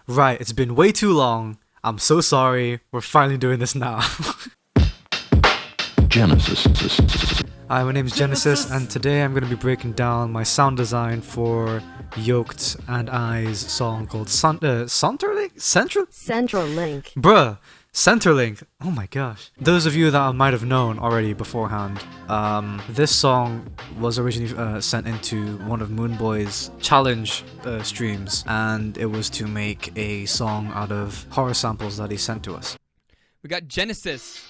Right, it's been way too long. I'm so sorry. We're finally doing this now. Genesis. Hi, my name is Genesis, and today I'm going to be breaking down my sound design for Yoked and I's song called Centerlink? Centralink. Bruh, Centerlink. Oh my gosh. Those of you that might have known already beforehand, this song was originally sent into one of MOONBOY's challenge streams, and it was to make a song out of horror samples that he sent to us. We got Genesis.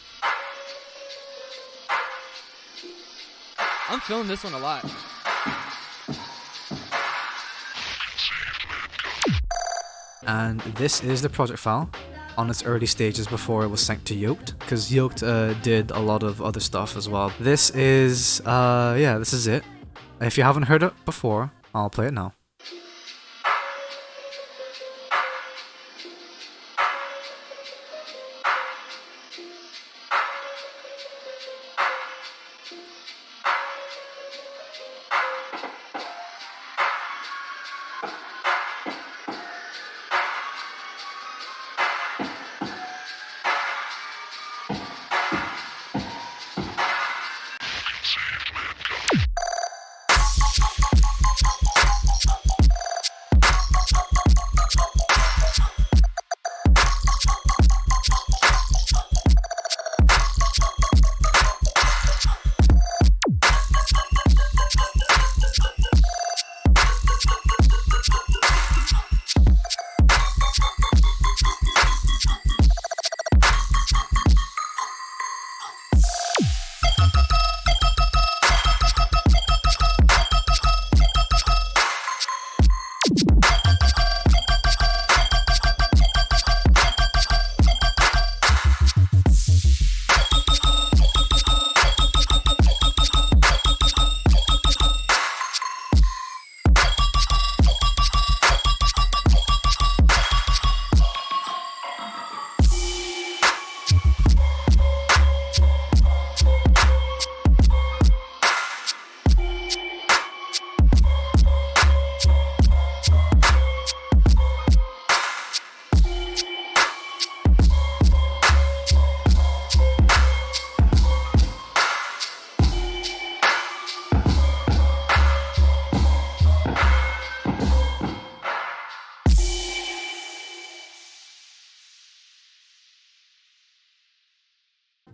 I'm feeling this one a lot. And this is the project file on its early stages before it was sent to Yoked, because Yoked did a lot of other stuff as well. This is, this is it. If you haven't heard it before, I'll play it now.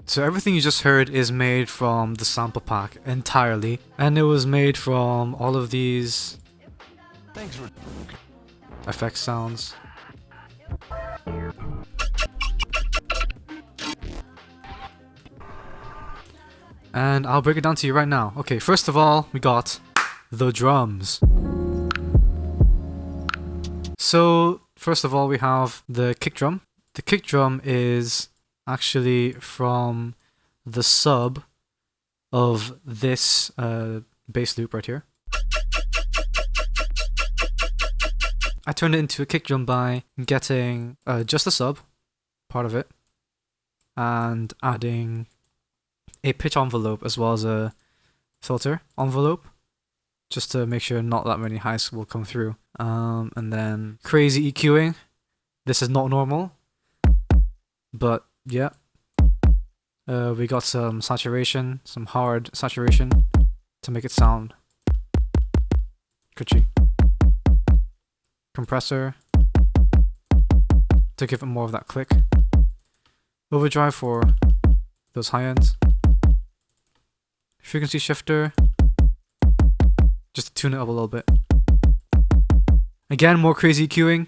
So everything you just heard is made from the sample pack entirely, and it was made from all of these effect sounds. And I'll break it down to you right now. Okay, first of all, we got the drums. So first of all, we have the kick drum. The kick drum is actually from the sub of this bass loop right here. I turned it into a kick drum by getting just the sub part of it and adding a pitch envelope as well as a filter envelope just to make sure not that many highs will come through. And then crazy EQing. This is not normal, but yeah, we got some saturation, some hard saturation to make it sound crunchy. Compressor to give it more of that click. Overdrive for those high ends. Frequency shifter just to tune it up a little bit. Again, more crazy EQing.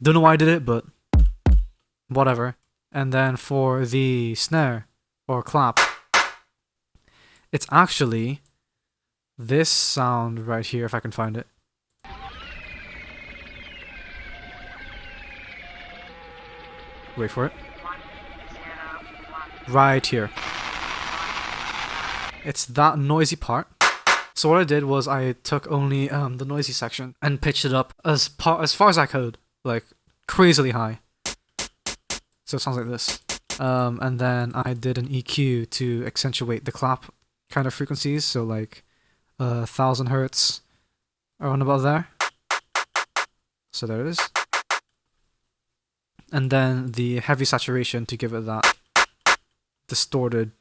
Don't know why I did it, but whatever. And then for the snare or clap, it's actually this sound right here, if I can find it. Wait for it. Right here. It's that noisy part. So what I did was I took only the noisy section and pitched it up as far as I could, like crazily high. So it sounds like this. And then I did an EQ to accentuate the clap kind of frequencies, so like 1000 hertz around about there. So there it is. and then the heavy saturation to give it that distorted,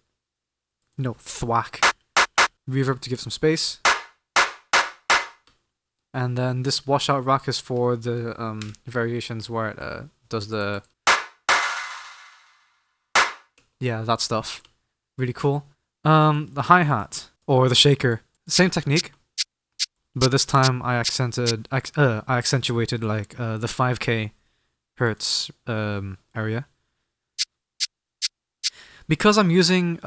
thwack. Reverb to give some space. And then this washout rack is for the variations where it does the... Yeah, that stuff. Really cool. The hi-hat, or the shaker. Same technique, but this time I accentuated like the 5k hertz area. Because I'm using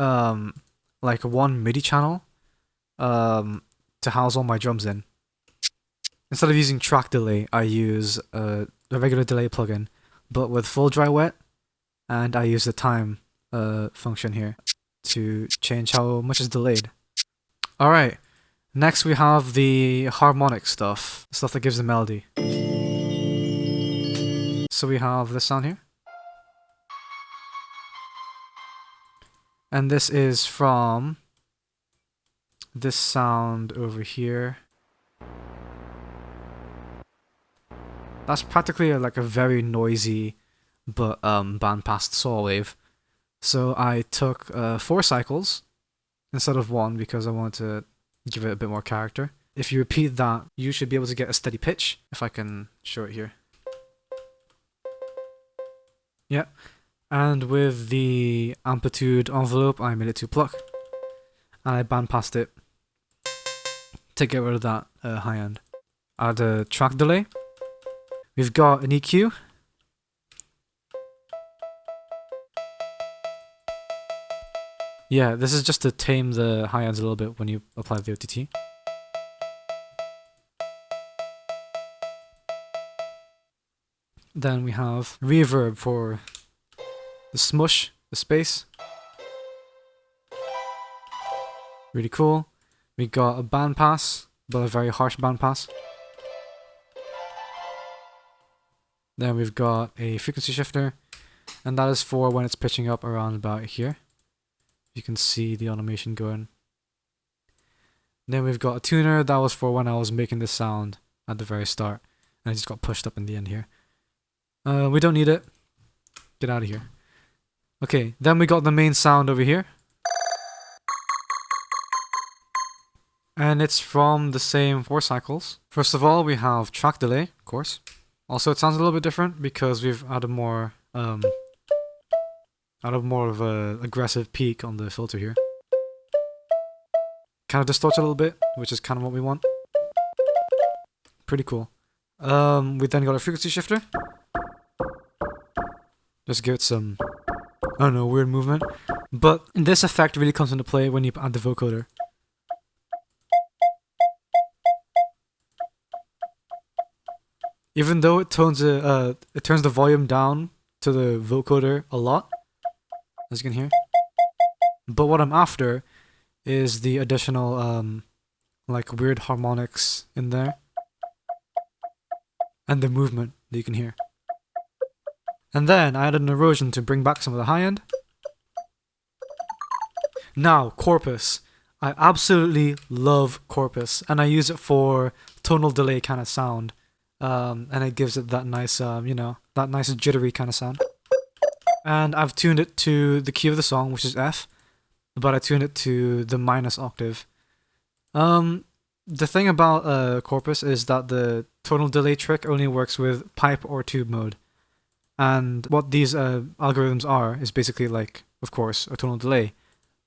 like one MIDI channel to house all my drums in. Instead of using track delay, I use a regular delay plugin, but with full dry wet, and I use the time function here to change how much is delayed. Alright, next we have the harmonic stuff that gives the melody. So we have this sound here. And this is from this sound over here. That's practically like a very noisy but bandpassed saw wave. So I took 4 cycles instead of 1 because I wanted to give it a bit more character. If you repeat that, you should be able to get a steady pitch, if I can show it here. Yeah, and with the amplitude envelope, I made it to pluck, and I bandpassed it to get rid of that high end. Add a track delay. We've got an EQ. Yeah, this is just to tame the high ends a little bit when you apply the OTT. Then we have reverb for the smush, the space. Really cool. We got a bandpass, but a very harsh bandpass. Then we've got a frequency shifter, and that is for when it's pitching up around about here. You can see the automation going. Then we've got a tuner, that was for when I was making this sound at the very start, and it just got pushed up in the end here. We don't need it. Get out of here. Okay, then we got the main sound over here. And it's from the same 4 cycles. First of all, we have track delay, of course. Also, it sounds a little bit different because we've added more of a aggressive peak on the filter here. Kind of distorts it a little bit, which is kind of what we want. Pretty cool. We then got a frequency shifter. Just give it some, I don't know, weird movement. But this effect really comes into play when you add the vocoder. Even though it turns the volume down to the vocoder a lot, as you can hear. But what I'm after is the additional like weird harmonics in there. And the movement that you can hear. And then I added an erosion to bring back some of the high end. Now, corpus. I absolutely love corpus, and I use it for tonal delay kind of sound. And it gives it that nice, that nice jittery kind of sound. And I've tuned it to the key of the song, which is F, but I tuned it to the minus octave. The thing about corpus is that the tonal delay trick only works with pipe or tube mode. And what these algorithms are is basically like, of course, a tonal delay,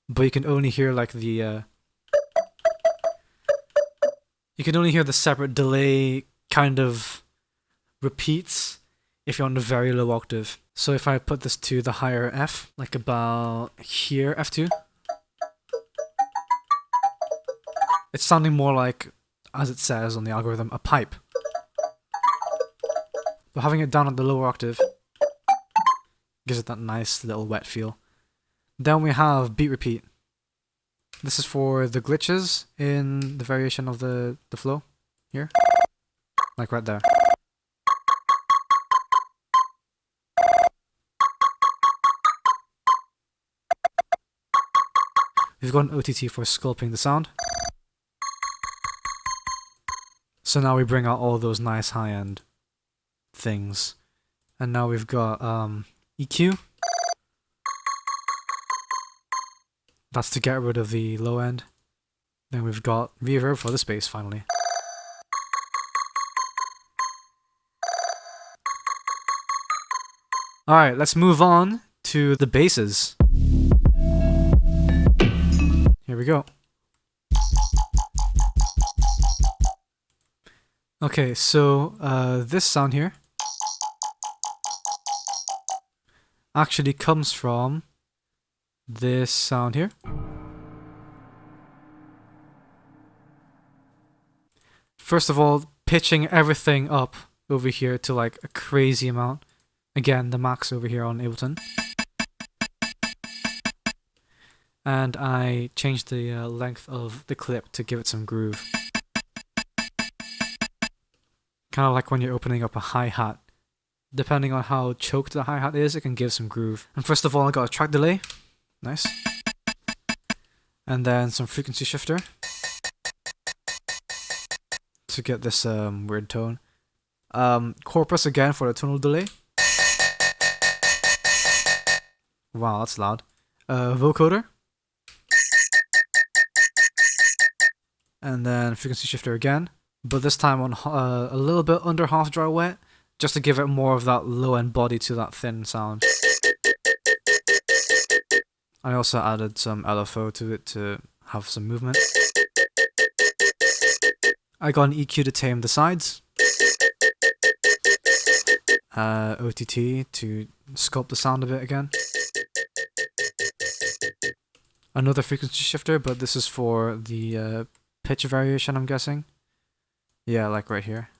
but you can only hear like the you can only hear the separate delay kind of repeats if you're on a very low octave. So if I put this to the higher F, like about here, F2, it's sounding more like, as it says on the algorithm, a pipe. But having it down at the lower octave gives it that nice little wet feel. Then we have beat repeat. This is for the glitches in the variation of the flow here. Like right there. We've got an OTT for sculpting the sound. So now we bring out all those nice high-end things And now we've got EQ. That's to get rid of the low end. Then we've got reverb for the space finally. Alright, let's move on to the basses. Here we go. Okay, so this sound here actually comes from this sound here. First of all, pitching everything up over here to like a crazy amount. Again, the max over here on Ableton. And I changed the length of the clip to give it some groove. Kind of like when you're opening up a hi-hat. Depending on how choked the hi-hat is, it can give some groove. And first of all, I got a track delay. Nice. And then some frequency shifter to get this weird tone. Corpus again for the tonal delay. Wow, that's loud. Vocoder. And then frequency shifter again. But this time on a little bit under half dry wet, just to give it more of that low end body to that thin sound. I also added some LFO to it to have some movement. I got an EQ to tame the sides. OTT to sculpt the sound a bit again. Another frequency shifter, but this is for the pitch variation, I'm guessing. Yeah, like right here.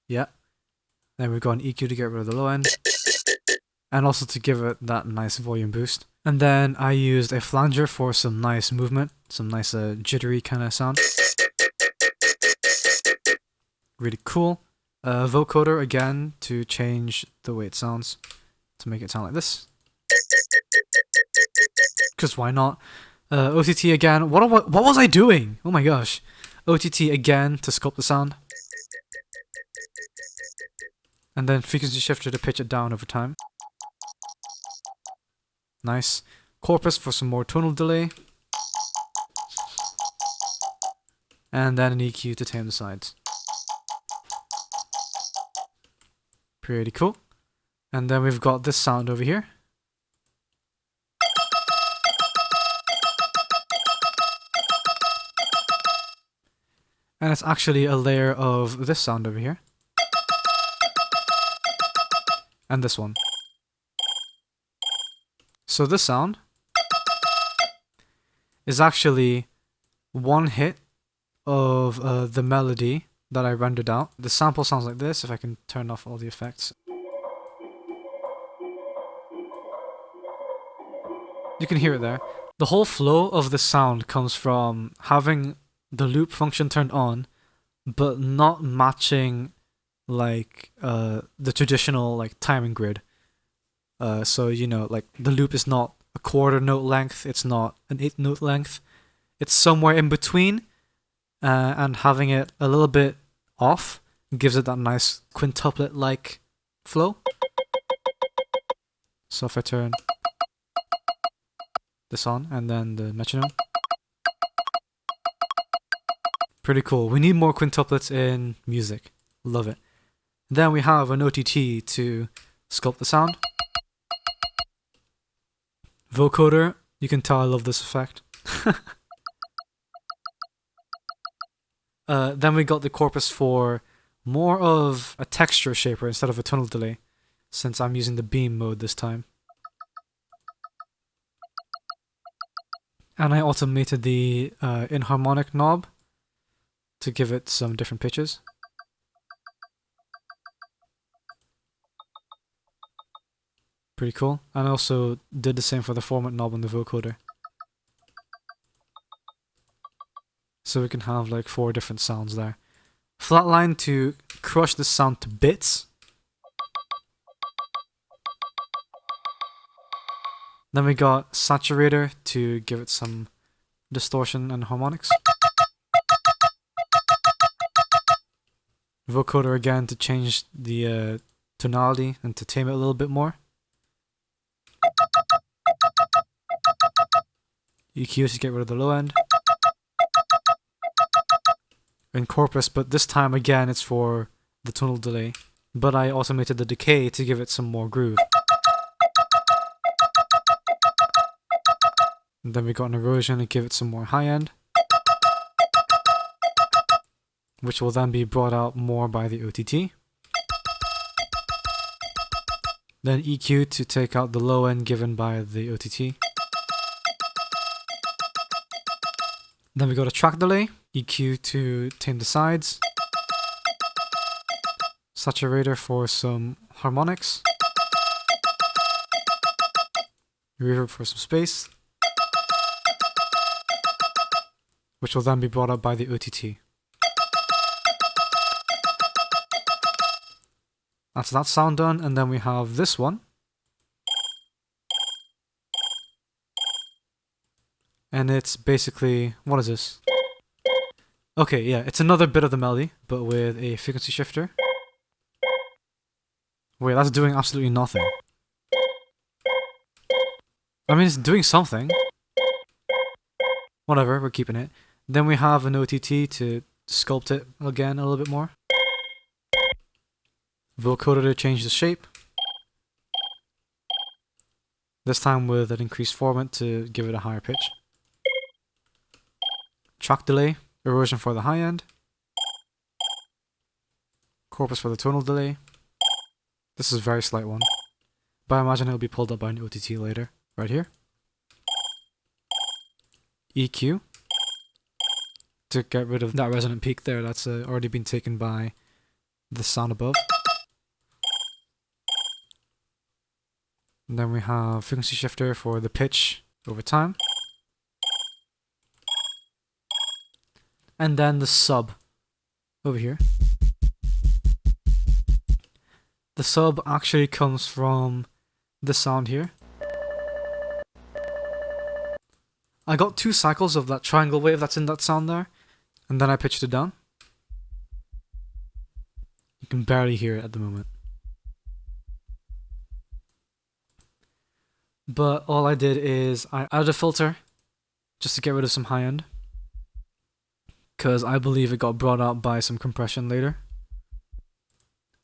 Yeah. Then we've got an EQ to get rid of the low end. And also to give it that nice volume boost. And then I used a flanger for some nice movement. Some nice jittery kind of sound. Really cool. Vocoder again to change the way it sounds. To make it sound like this. Because why not? OTT again. What was I doing? Oh my gosh. OTT again to sculpt the sound. And then frequency shifter to pitch it down over time. Nice. Corpus for some more tonal delay. And then an EQ to tame the sides. Pretty cool. And then we've got this sound over here. And it's actually a layer of this sound over here. And this one. So this sound is actually one hit of the melody that I rendered out. The sample sounds like this, if I can turn off all the effects. You can hear it there. The whole flow of the sound comes from having the loop function turned on, but not matching like the traditional like timing grid. So you know, like the loop is not a quarter note length, it's not an 8 note length, it's somewhere in between, and having it a little bit off gives it that nice quintuplet like flow. So if I turn this on and then the metronome. Pretty cool. We need more quintuplets in music. Love it. Then we have an OTT to sculpt the sound. Vocoder. You can tell I love this effect. Then we got the corpus for more of a texture shaper instead of a tonal delay, since I'm using the beam mode this time. And I automated the inharmonic knob to give it some different pitches. Pretty cool. And I also did the same for the format knob on the vocoder. So we can have like 4 different sounds there. Flatline to crush the sound to bits. Then we got saturator to give it some distortion and harmonics. Vocoder again to change the tonality and to tame it a little bit more. EQ to get rid of the low end. And corpus, but this time again it's for the tonal delay. But I automated the decay to give it some more groove. And then we got an erosion to give it some more high end, which will then be brought out more by the OTT. Then EQ to take out the low end given by the OTT. Then we got a track delay, EQ to tame the sides, saturator for some harmonics, reverb for some space, which will then be brought up by the OTT. That's that sound done, and then we have this one. And it's basically, what is this? Okay, yeah, it's another bit of the melody, but with a frequency shifter. Wait, that's doing absolutely nothing. I mean, it's doing something. Whatever, we're keeping it. Then we have an OTT to sculpt it again a little bit more. Vocoder to change the shape. This time with an increased formant to give it a higher pitch. Track delay, erosion for the high end. Corpus for the tonal delay. This is a very slight one, but I imagine it'll be pulled up by an OTT later. Right here. EQ to get rid of that resonant peak there that's already been taken by the sound above. And then we have frequency shifter for the pitch over time. And then the sub over here. The sub actually comes from this sound here. I got 2 cycles of that triangle wave that's in that sound there, and then I pitched it down. You can barely hear it at the moment. But all I did is I added a filter just to get rid of some high end, because I believe it got brought out by some compression later.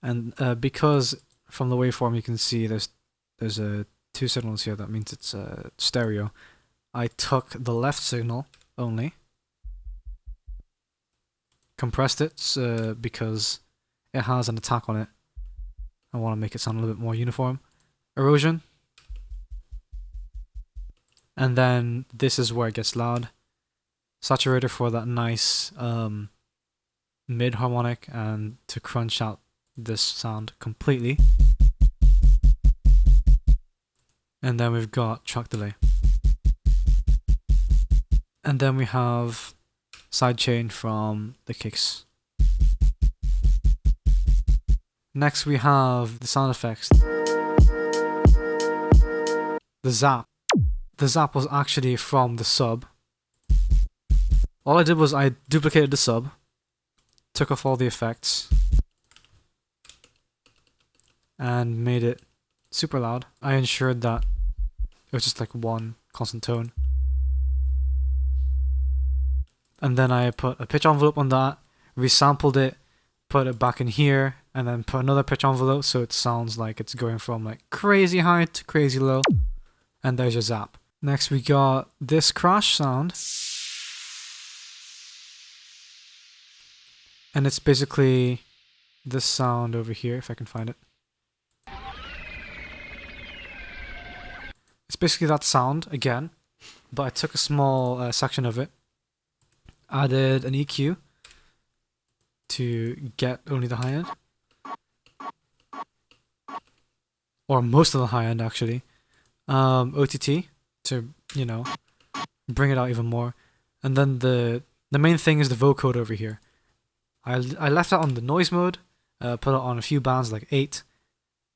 And because from the waveform you can see there's 2 signals here, that means it's stereo. I took the left signal only, compressed it because it has an attack on it. I want to make it sound a little bit more uniform. Erosion. And then this is where it gets loud. Saturator for that nice mid harmonic and to crunch out this sound completely. And then we've got track delay. And then we have sidechain from the kicks. Next we have the sound effects. The zap. The zap was actually from the sub. All I did was I duplicated the sub, took off all the effects, and made it super loud. I ensured that it was just like one constant tone. And then I put a pitch envelope on that, resampled it, put it back in here, and then put another pitch envelope so it sounds like it's going from like crazy high to crazy low. And there's your zap. Next we got this crash sound. And it's basically this sound over here, if I can find it. It's basically that sound again, but I took a small section of it, added an EQ to get only the high end, or most of the high end actually. OTT to, you know, bring it out even more, and then the main thing is the vocoder over here. I left that on the noise mode, put it on a few bands like 8,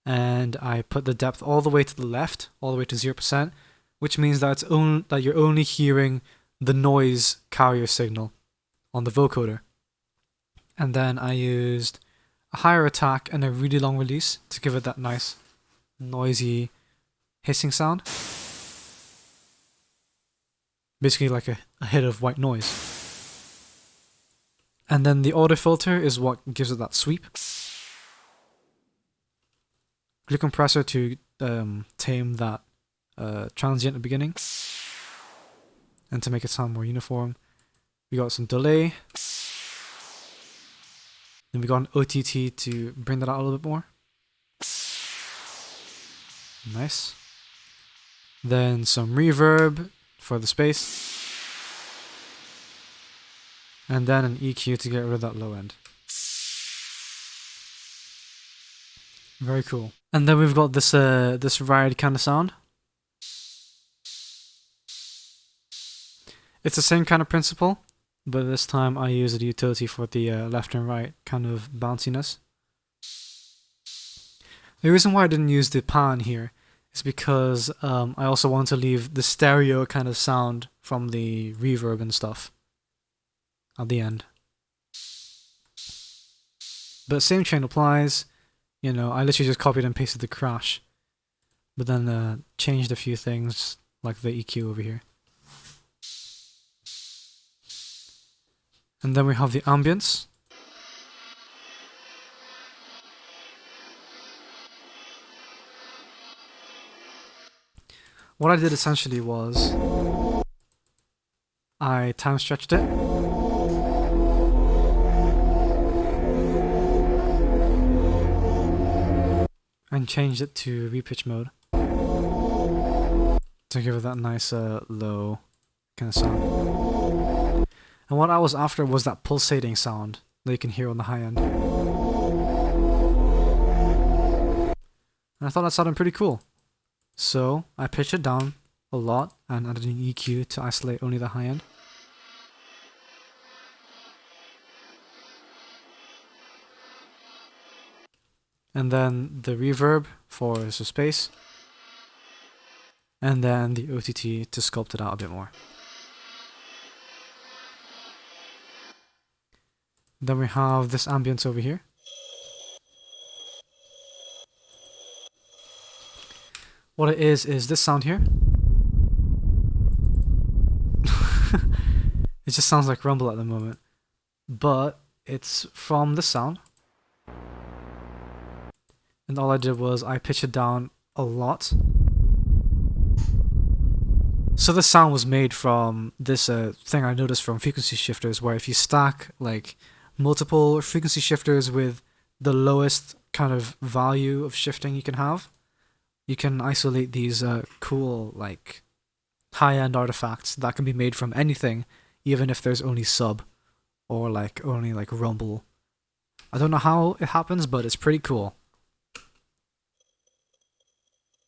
and I put the depth all the way to the left, all the way to 0%, which means that that you're only hearing the noise carrier signal on the vocoder. And then I used a higher attack and a really long release to give it that nice noisy hissing sound. Basically like a hit of white noise. And then the auto filter is what gives it that sweep. Glue compressor to tame that transient at the beginning. And to make it sound more uniform. We got some delay. Then we got an OTT to bring that out a little bit more. Nice. Then some reverb for the space. And then an EQ to get rid of that low end. Very cool. And then we've got this this ride kind of sound. It's the same kind of principle, but this time I use a utility for the left and right kind of bounciness. The reason why I didn't use the pan here is because I also want to leave the stereo kind of sound from the reverb and stuff at the end. But same chain applies. You know, I literally just copied and pasted the crash, but then changed a few things like the EQ over here. And then we have the ambience. What I did essentially was I time stretched it. And changed it to repitch mode to give it that nice low kind of sound. And what I was after was that pulsating sound that you can hear on the high end. And I thought that sounded pretty cool. So I pitched it down a lot and added an EQ to isolate only the high end. And then the reverb for the space. And then the OTT to sculpt it out a bit more. Then we have this ambience over here. What it is this sound here. It just sounds like rumble at the moment. But it's from the sound. And all I did was I pitched it down a lot. So the sound was made from this thing I noticed from frequency shifters, where if you stack like multiple frequency shifters with the lowest kind of value of shifting you can have, you can isolate these cool like high-end artifacts that can be made from anything, even if there's only sub or like only like rumble. I don't know how it happens, but it's pretty cool.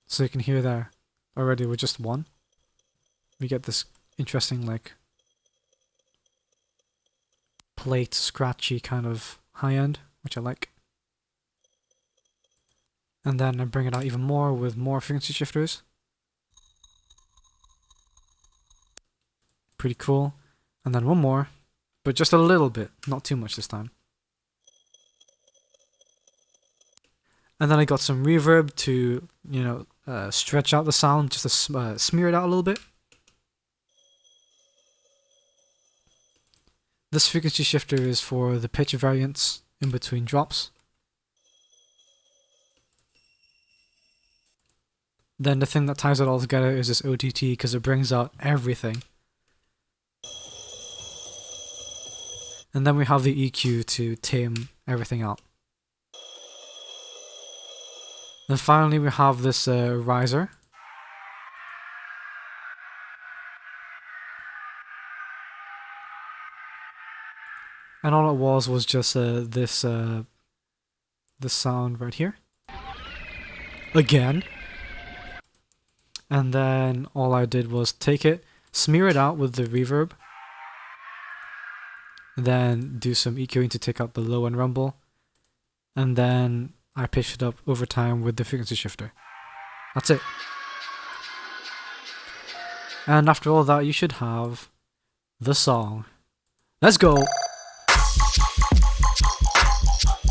So you can hear there already with just one, we get this interesting like plate scratchy kind of high end, which I like. And then I bring it out even more with more frequency shifters. Pretty cool. And then one more, but just a little bit, not too much this time. And then I got some reverb to, you know, stretch out the sound, just to smear it out a little bit. This frequency shifter is for the pitch variance in between drops. Then the thing that ties it all together is this OTT, because it brings out everything. And then we have the EQ to tame everything out. Then finally we have this riser. And all it was just this sound right here. Again. And then all I did was take it, smear it out with the reverb, then do some EQing to take out the low end rumble, and then I pitched it up over time with the frequency shifter. That's it. And after all that, you should have the song. Let's go!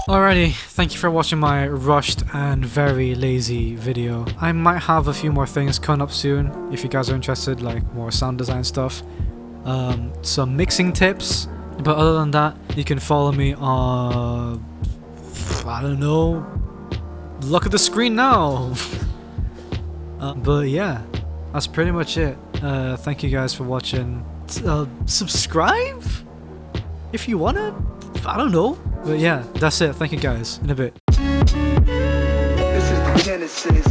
Alrighty, thank you for watching my rushed and very lazy video. I might have a few more things coming up soon if you guys are interested, like more sound design stuff, some mixing tips, but other than that, you can follow me on, I don't know, look at the screen now. But yeah, that's pretty much it. Thank you guys for watching. Subscribe if you wanna, I don't know. But yeah, that's it. Thank you guys. In a bit. This is the Genesis.